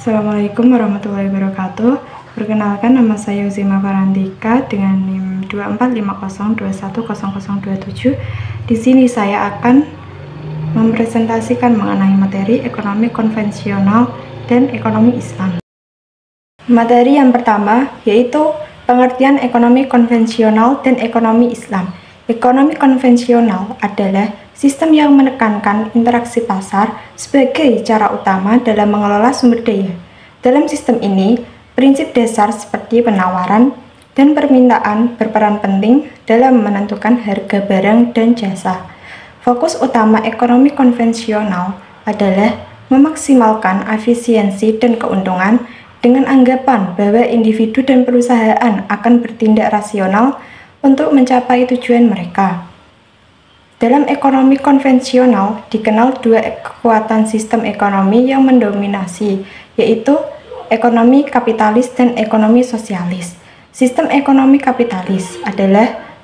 Assalamualaikum warahmatullahi wabarakatuh. Perkenalkan, nama saya Uzima Farantika dengan NIM 2450210027. Di sini saya akan mempresentasikan mengenai materi ekonomi konvensional dan ekonomi Islam. Materi yang pertama yaitu pengertian ekonomi konvensional dan ekonomi Islam. Ekonomi konvensional adalah sistem yang menekankan interaksi pasar sebagai cara utama dalam mengelola sumber daya. Dalam sistem ini, prinsip dasar seperti penawaran dan permintaan berperan penting dalam menentukan harga barang dan jasa. Fokus utama ekonomi konvensional adalah memaksimalkan efisiensi dan keuntungan dengan anggapan bahwa individu dan perusahaan akan bertindak rasional untuk mencapai tujuan mereka. Dalam ekonomi konvensional dikenal dua kekuatan sistem ekonomi yang mendominasi, yaitu ekonomi kapitalis dan ekonomi sosialis. Sistem ekonomi kapitalis adalah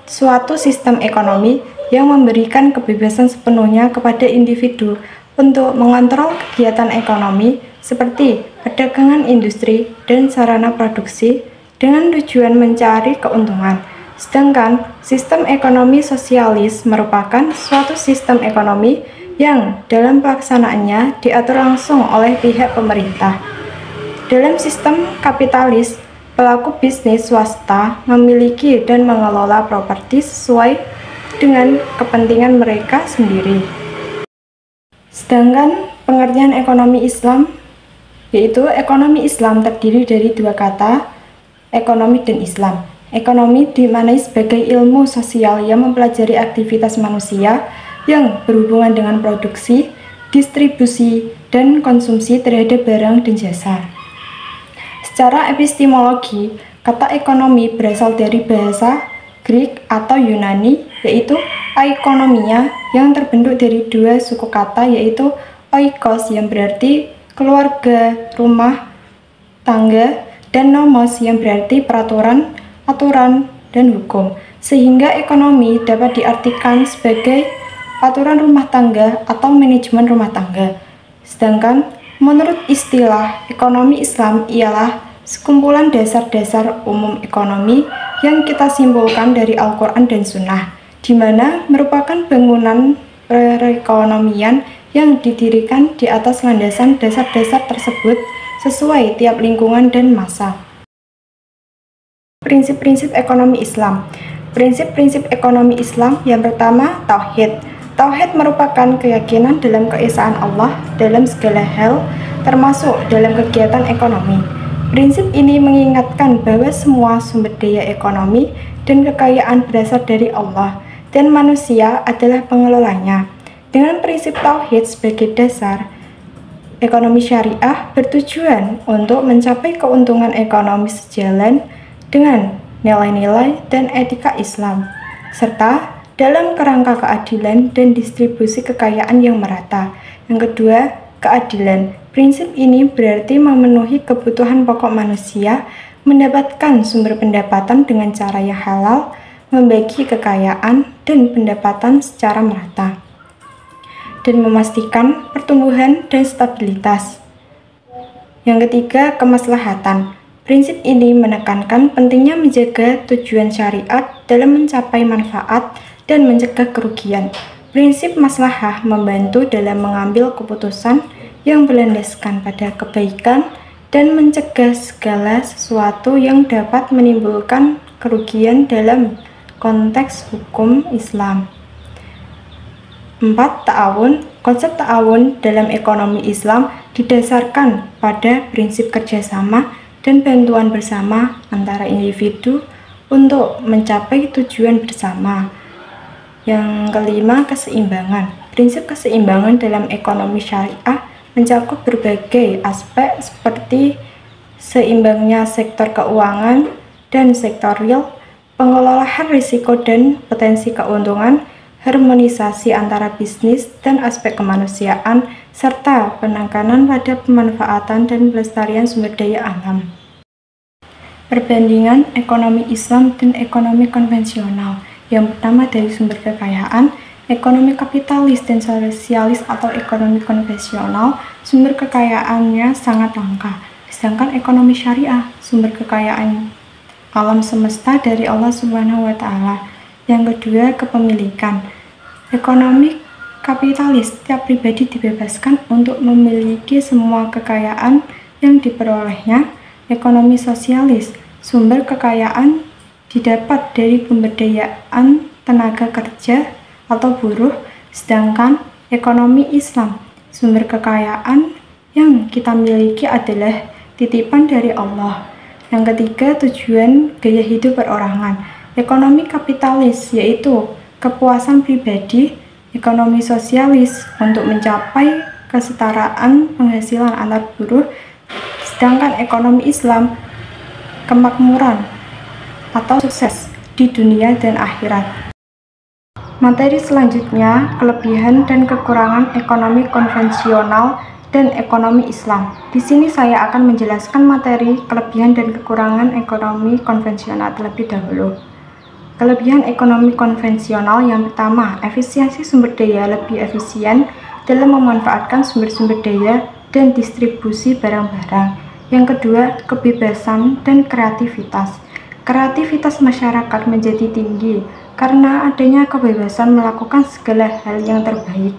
suatu sistem ekonomi yang memberikan kebebasan sepenuhnya kepada individu untuk mengontrol kegiatan ekonomi seperti perdagangan industri dan sarana produksi dengan tujuan mencari keuntungan. Sedangkan sistem ekonomi sosialis merupakan suatu sistem ekonomi yang dalam pelaksanaannya diatur langsung oleh pihak pemerintah. Dalam sistem kapitalis, pelaku bisnis swasta memiliki dan mengelola properti sesuai dengan kepentingan mereka sendiri. Sedangkan pengertian ekonomi Islam, yaitu ekonomi Islam terdiri dari dua kata, ekonomi dan Islam. Ekonomi dimaknai sebagai ilmu sosial yang mempelajari aktivitas manusia yang berhubungan dengan produksi, distribusi, dan konsumsi terhadap barang dan jasa. Secara epistemologi, kata ekonomi berasal dari bahasa Greek atau Yunani, yaitu oikonomia, yang terbentuk dari dua suku kata, yaitu oikos yang berarti keluarga, rumah, tangga, dan nomos yang berarti peraturan, aturan, dan hukum, sehingga ekonomi dapat diartikan sebagai aturan rumah tangga atau manajemen rumah tangga. Sedangkan menurut istilah ekonomi Islam ialah sekumpulan dasar-dasar umum ekonomi yang kita simpulkan dari Al-Quran dan Sunnah, di mana merupakan bangunan perekonomian yang didirikan di atas landasan dasar-dasar tersebut sesuai tiap lingkungan dan masa. Prinsip-prinsip ekonomi Islam. Prinsip-prinsip ekonomi Islam yang pertama, Tauhid. Tauhid merupakan keyakinan dalam keesaan Allah dalam segala hal, termasuk dalam kegiatan ekonomi. Prinsip ini mengingatkan bahwa semua sumber daya ekonomi dan kekayaan berasal dari Allah, dan manusia adalah pengelolanya. Dengan prinsip Tauhid sebagai dasar, ekonomi syariah bertujuan untuk mencapai keuntungan ekonomi sejalan dengan nilai-nilai dan etika Islam, serta dalam kerangka keadilan dan distribusi kekayaan yang merata. Yang kedua, keadilan. Prinsip ini berarti memenuhi kebutuhan pokok manusia, mendapatkan sumber pendapatan dengan cara yang halal, membagi kekayaan dan pendapatan secara merata, dan memastikan pertumbuhan dan stabilitas. Yang ketiga, kemaslahatan. Prinsip ini menekankan pentingnya menjaga tujuan syariat dalam mencapai manfaat dan mencegah kerugian. Prinsip maslahah membantu dalam mengambil keputusan yang berlandaskan pada kebaikan dan mencegah segala sesuatu yang dapat menimbulkan kerugian dalam konteks hukum Islam. 4. Ta'awun. Konsep ta'awun dalam ekonomi Islam didasarkan pada prinsip kerjasama dan bantuan bersama antara individu untuk mencapai tujuan bersama. Yang kelima, keseimbangan. Prinsip keseimbangan dalam ekonomi syariah mencakup berbagai aspek seperti seimbangnya sektor keuangan dan sektor real, pengelolaan risiko dan potensi keuntungan, harmonisasi antara bisnis dan aspek kemanusiaan, serta penekanan pada pemanfaatan dan pelestarian sumber daya alam. Perbandingan ekonomi Islam dan ekonomi konvensional. Yang pertama, dari sumber kekayaan. Ekonomi kapitalis dan sosialis atau ekonomi konvensional, sumber kekayaannya sangat langka. Sedangkan ekonomi syariah, sumber kekayaan alam semesta dari Allah Subhanahu wa Ta'ala. Yang kedua, kepemilikan. Ekonomi kapitalis, setiap pribadi dibebaskan untuk memiliki semua kekayaan yang diperolehnya. Ekonomi sosialis, sumber kekayaan didapat dari pemberdayaan tenaga kerja atau buruh. Sedangkan ekonomi Islam, sumber kekayaan yang kita miliki adalah titipan dari Allah. Yang ketiga, tujuan gaya hidup perorangan. Ekonomi kapitalis yaitu kepuasan pribadi. Ekonomi sosialis untuk mencapai kesetaraan penghasilan antar buruh. Sedangkan ekonomi Islam, kemakmuran atau sukses di dunia dan akhirat. Materi selanjutnya, kelebihan dan kekurangan ekonomi konvensional dan ekonomi Islam. Di sini saya akan menjelaskan materi kelebihan dan kekurangan ekonomi konvensional terlebih dahulu. Kelebihan ekonomi konvensional yang pertama, efisiensi sumber daya, lebih efisien dalam memanfaatkan sumber-sumber daya dan distribusi barang-barang. Yang kedua, kebebasan dan kreativitas. Kreativitas masyarakat menjadi tinggi karena adanya kebebasan melakukan segala hal yang terbaik.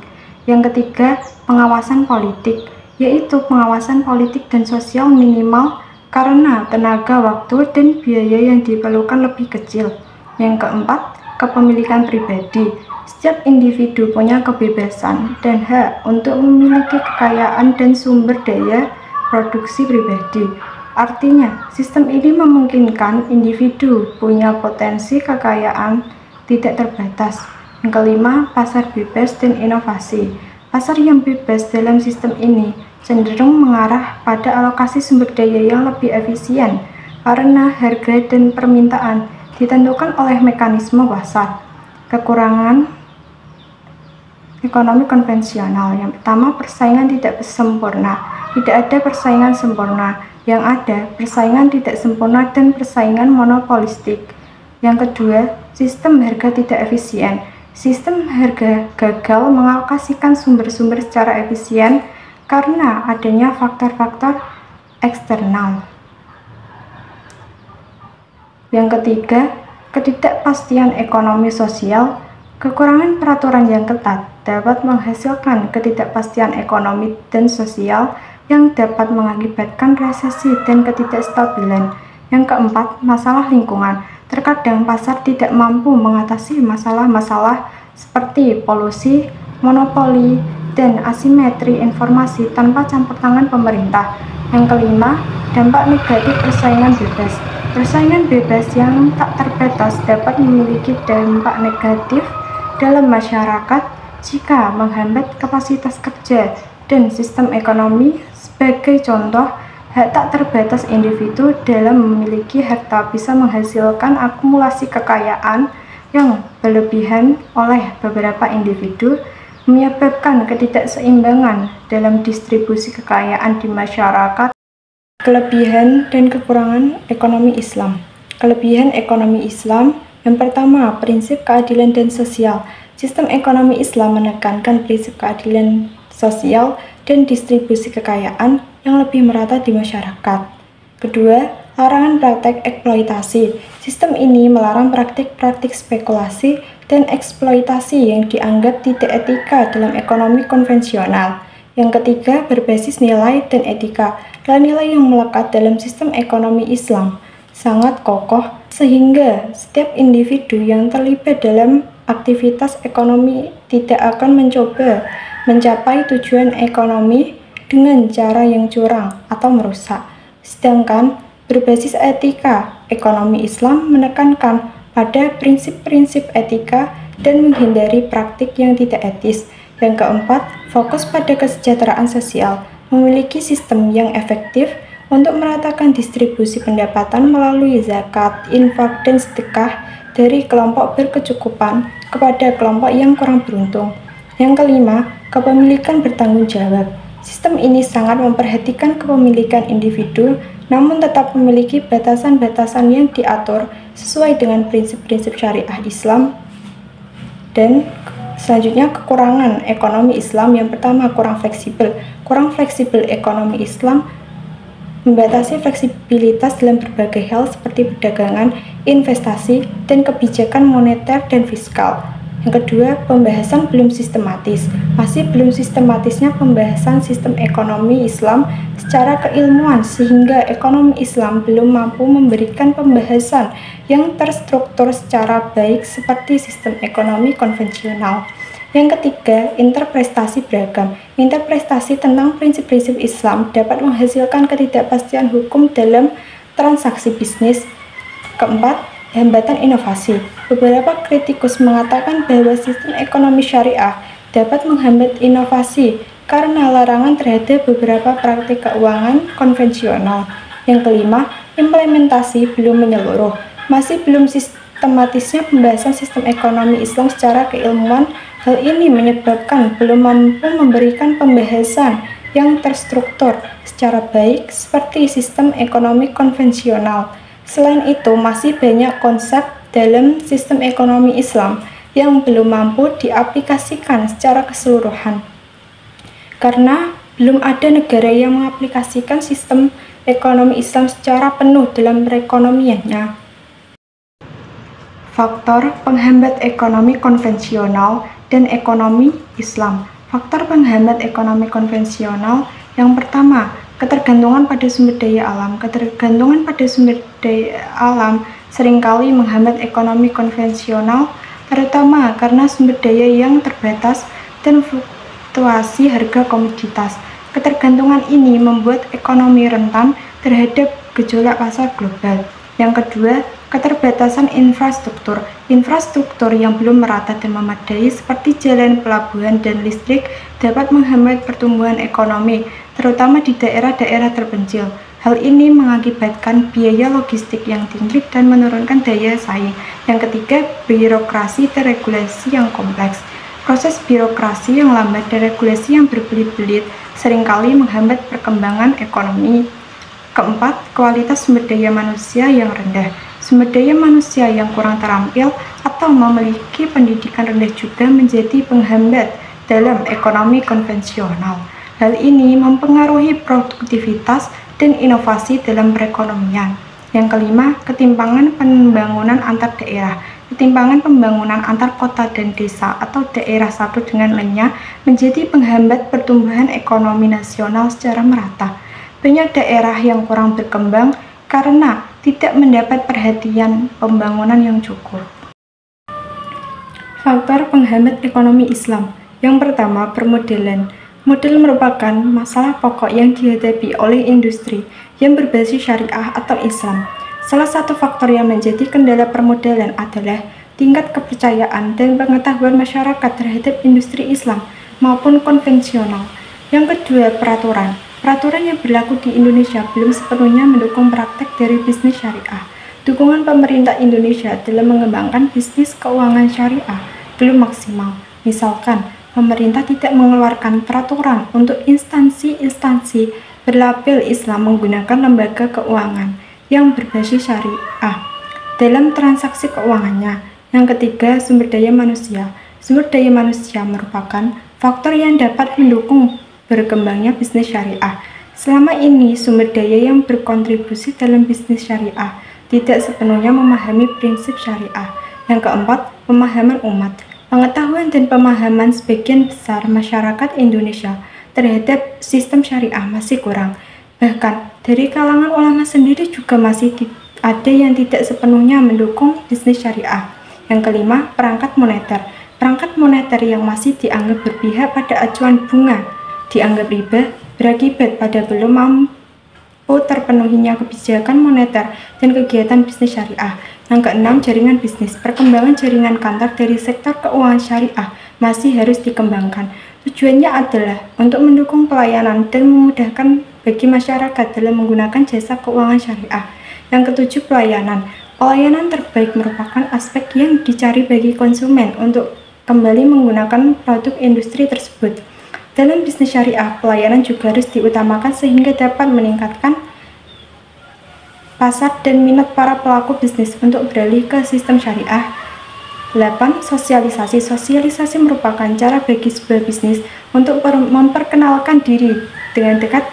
Yang ketiga, pengawasan politik, yaitu pengawasan politik dan sosial minimal karena tenaga, waktu, dan biaya yang diperlukan lebih kecil. Yang keempat, kepemilikan pribadi. Setiap individu punya kebebasan dan hak untuk memiliki kekayaan dan sumber daya produksi pribadi. Artinya, sistem ini memungkinkan individu punya potensi kekayaan tidak terbatas. Yang kelima, pasar bebas dan inovasi. Pasar yang bebas dalam sistem ini cenderung mengarah pada alokasi sumber daya yang lebih efisien karena harga dan permintaan ditentukan oleh mekanisme pasar. Kekurangan ekonomi konvensional. Yang pertama, persaingan tidak sempurna. Tidak ada persaingan sempurna. Yang ada, persaingan tidak sempurna dan persaingan monopolistik. Yang kedua, sistem harga tidak efisien. Sistem harga gagal mengalokasikan sumber-sumber secara efisien karena adanya faktor-faktor eksternal. Yang ketiga, ketidakpastian ekonomi sosial. Kekurangan peraturan yang ketat dapat menghasilkan ketidakpastian ekonomi dan sosial yang dapat mengakibatkan resesi dan ketidakstabilan. Yang keempat, masalah lingkungan. Terkadang pasar tidak mampu mengatasi masalah-masalah seperti polusi, monopoli, dan asimetri informasi tanpa campur tangan pemerintah. Yang kelima, dampak negatif persaingan bebas. Persaingan bebas yang tak terbatas dapat memiliki dampak negatif dalam masyarakat jika menghambat kapasitas kerja dan sistem ekonomi. Sebagai contoh, hak tak terbatas individu dalam memiliki harta bisa menghasilkan akumulasi kekayaan yang berlebihan oleh beberapa individu, menyebabkan ketidakseimbangan dalam distribusi kekayaan di masyarakat. Kelebihan dan kekurangan ekonomi Islam. Kelebihan ekonomi Islam yang pertama, prinsip keadilan dan sosial. Sistem ekonomi Islam menekankan prinsip keadilan sosial dan distribusi kekayaan yang lebih merata di masyarakat. Kedua, larangan praktek eksploitasi. Sistem ini melarang praktik-praktik spekulasi dan eksploitasi yang dianggap tidak etika dalam ekonomi konvensional. Yang ketiga, berbasis nilai dan etika. Nilai yang melekat dalam sistem ekonomi Islam sangat kokoh sehingga setiap individu yang terlibat dalam aktivitas ekonomi tidak akan mencoba mencapai tujuan ekonomi dengan cara yang curang atau merusak. Sedangkan berbasis etika, ekonomi Islam menekankan pada prinsip-prinsip etika dan menghindari praktik yang tidak etis. Yang keempat, fokus pada kesejahteraan sosial, memiliki sistem yang efektif untuk meratakan distribusi pendapatan melalui zakat, infak, dan sedekah dari kelompok berkecukupan kepada kelompok yang kurang beruntung. Yang kelima, kepemilikan bertanggung jawab. Sistem ini sangat memperhatikan kepemilikan individu, namun tetap memiliki batasan-batasan yang diatur sesuai dengan prinsip-prinsip syariah Islam dan Selanjutnya, kekurangan ekonomi Islam. Yang pertama, kurang fleksibel. Kurang fleksibel ekonomi Islam membatasi fleksibilitas dalam berbagai hal seperti perdagangan, investasi, dan kebijakan moneter dan fiskal. Yang kedua, pembahasan belum sistematis. Masih belum sistematisnya pembahasan sistem ekonomi Islam secara keilmuan, sehingga ekonomi Islam belum mampu memberikan pembahasan yang terstruktur secara baik seperti sistem ekonomi konvensional. Yang ketiga, interpretasi beragam. Interpretasi tentang prinsip-prinsip Islam dapat menghasilkan ketidakpastian hukum dalam transaksi bisnis. Keempat, hambatan inovasi. Beberapa kritikus mengatakan bahwa sistem ekonomi syariah dapat menghambat inovasi karena larangan terhadap beberapa praktik keuangan konvensional. Yang kelima, implementasi belum menyeluruh. Masih belum sistematisnya pembahasan sistem ekonomi Islam secara keilmuan. Hal ini menyebabkan belum mampu memberikan pembahasan yang terstruktur secara baik seperti sistem ekonomi konvensional. Selain itu, masih banyak konsep dalam sistem ekonomi Islam yang belum mampu diaplikasikan secara keseluruhan. Karena belum ada negara yang mengaplikasikan sistem ekonomi Islam secara penuh dalam perekonomiannya. Faktor penghambat ekonomi konvensional dan ekonomi Islam. Faktor penghambat ekonomi konvensional yang pertama, ketergantungan pada sumber daya alam. Ketergantungan pada sumber daya alam seringkali menghambat ekonomi konvensional, terutama karena sumber daya yang terbatas dan fluktuasi harga komoditas. Ketergantungan ini membuat ekonomi rentan terhadap gejolak pasar global. Yang kedua, keterbatasan infrastruktur. Infrastruktur yang belum merata dan memadai seperti jalan, pelabuhan, dan listrik dapat menghambat pertumbuhan ekonomi, terutama di daerah-daerah terpencil. Hal ini mengakibatkan biaya logistik yang tinggi dan menurunkan daya saing. Yang ketiga, birokrasi dan regulasi yang kompleks. Proses birokrasi yang lambat dan regulasi yang berbelit-belit seringkali menghambat perkembangan ekonomi. Keempat, kualitas sumber daya manusia yang rendah. Sumber daya manusia yang kurang terampil atau memiliki pendidikan rendah juga menjadi penghambat dalam ekonomi konvensional. Hal ini mempengaruhi produktivitas dan inovasi dalam perekonomian. Yang kelima, ketimpangan pembangunan antar daerah. Ketimpangan pembangunan antar kota dan desa atau daerah satu dengan lainnya menjadi penghambat pertumbuhan ekonomi nasional secara merata. Banyak daerah yang kurang berkembang karena tidak mendapat perhatian pembangunan yang cukup. Faktor penghambat ekonomi Islam. Yang pertama, permodalan. Modal merupakan masalah pokok yang dihadapi oleh industri yang berbasis syariah atau Islam. Salah satu faktor yang menjadi kendala permodalan adalah tingkat kepercayaan dan pengetahuan masyarakat terhadap industri Islam maupun konvensional. Yang kedua, peraturan. Peraturan yang berlaku di Indonesia belum sepenuhnya mendukung praktek dari bisnis syariah. Dukungan pemerintah Indonesia dalam mengembangkan bisnis keuangan syariah belum maksimal. Misalkan, pemerintah tidak mengeluarkan peraturan untuk instansi-instansi berlabel Islam menggunakan lembaga keuangan yang berbasis syariah dalam transaksi keuangannya. Yang ketiga, sumber daya manusia. Sumber daya manusia merupakan faktor yang dapat mendukung berkembangnya bisnis syariah. Selama ini, sumber daya yang berkontribusi dalam bisnis syariah tidak sepenuhnya memahami prinsip syariah. Yang keempat, pemahaman umat. Pengetahuan dan pemahaman sebagian besar masyarakat Indonesia terhadap sistem syariah masih kurang. Bahkan, dari kalangan ulama sendiri juga masih ada yang tidak sepenuhnya mendukung bisnis syariah. Yang kelima, perangkat moneter. Perangkat moneter yang masih dianggap berpihak pada acuan bunga dianggap riba berakibat pada belum mampu terpenuhinya kebijakan moneter dan kegiatan bisnis syariah. Yang keenam, jaringan bisnis. Perkembangan jaringan kantor dari sektor keuangan syariah masih harus dikembangkan. Tujuannya adalah untuk mendukung pelayanan dan memudahkan bagi masyarakat dalam menggunakan jasa keuangan syariah. Yang ketujuh, pelayanan. Pelayanan terbaik merupakan aspek yang dicari bagi konsumen untuk kembali menggunakan produk industri tersebut. Dalam bisnis syariah, pelayanan juga harus diutamakan sehingga dapat meningkatkan pasar dan minat para pelaku bisnis untuk beralih ke sistem syariah. 8. Sosialisasi. Sosialisasi merupakan cara bagi sebuah bisnis untuk memperkenalkan diri dengan dekat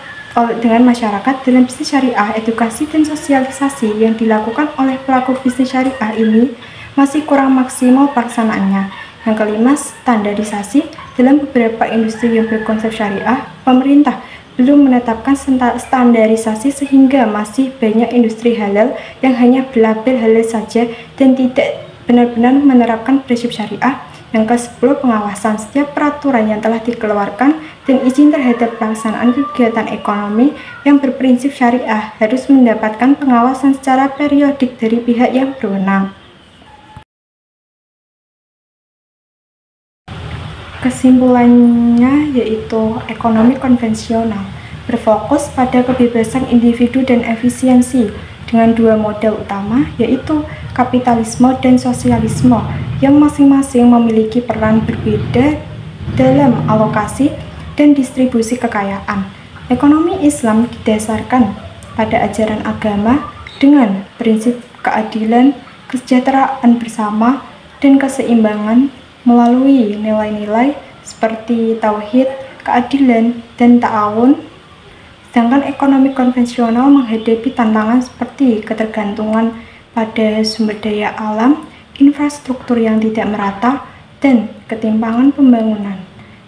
dengan masyarakat dalam bisnis syariah. Edukasi dan sosialisasi yang dilakukan oleh pelaku bisnis syariah ini masih kurang maksimal pelaksanaannya. Yang kelima, standarisasi. Dalam beberapa industri yang berkonsep syariah, pemerintah belum menetapkan standarisasi sehingga masih banyak industri halal yang hanya berlabel halal saja dan tidak benar-benar menerapkan prinsip syariah. Yang ke-10, pengawasan. Setiap peraturan yang telah dikeluarkan dan izin terhadap pelaksanaan kegiatan ekonomi yang berprinsip syariah harus mendapatkan pengawasan secara periodik dari pihak yang berwenang. Kesimpulannya yaitu ekonomi konvensional berfokus pada kebebasan individu dan efisiensi dengan dua model utama yaitu kapitalisme dan sosialisme yang masing-masing memiliki peran berbeda dalam alokasi dan distribusi kekayaan. Ekonomi Islam didasarkan pada ajaran agama dengan prinsip keadilan, kesejahteraan bersama, dan keseimbangan melalui nilai-nilai seperti tauhid, keadilan, dan ta'awun. Sedangkan ekonomi konvensional menghadapi tantangan seperti ketergantungan pada sumber daya alam, infrastruktur yang tidak merata, dan ketimpangan pembangunan.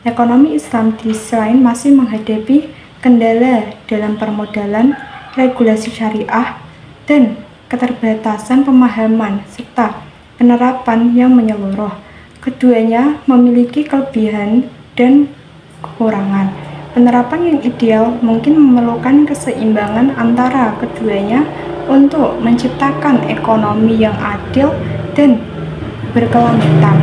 Ekonomi Islam di sisi lain masih menghadapi kendala dalam permodalan, regulasi syariah, dan keterbatasan pemahaman serta penerapan yang menyeluruh. Keduanya memiliki kelebihan dan kekurangan. Penerapan yang ideal mungkin memerlukan keseimbangan antara keduanya untuk menciptakan ekonomi yang adil dan berkelanjutan.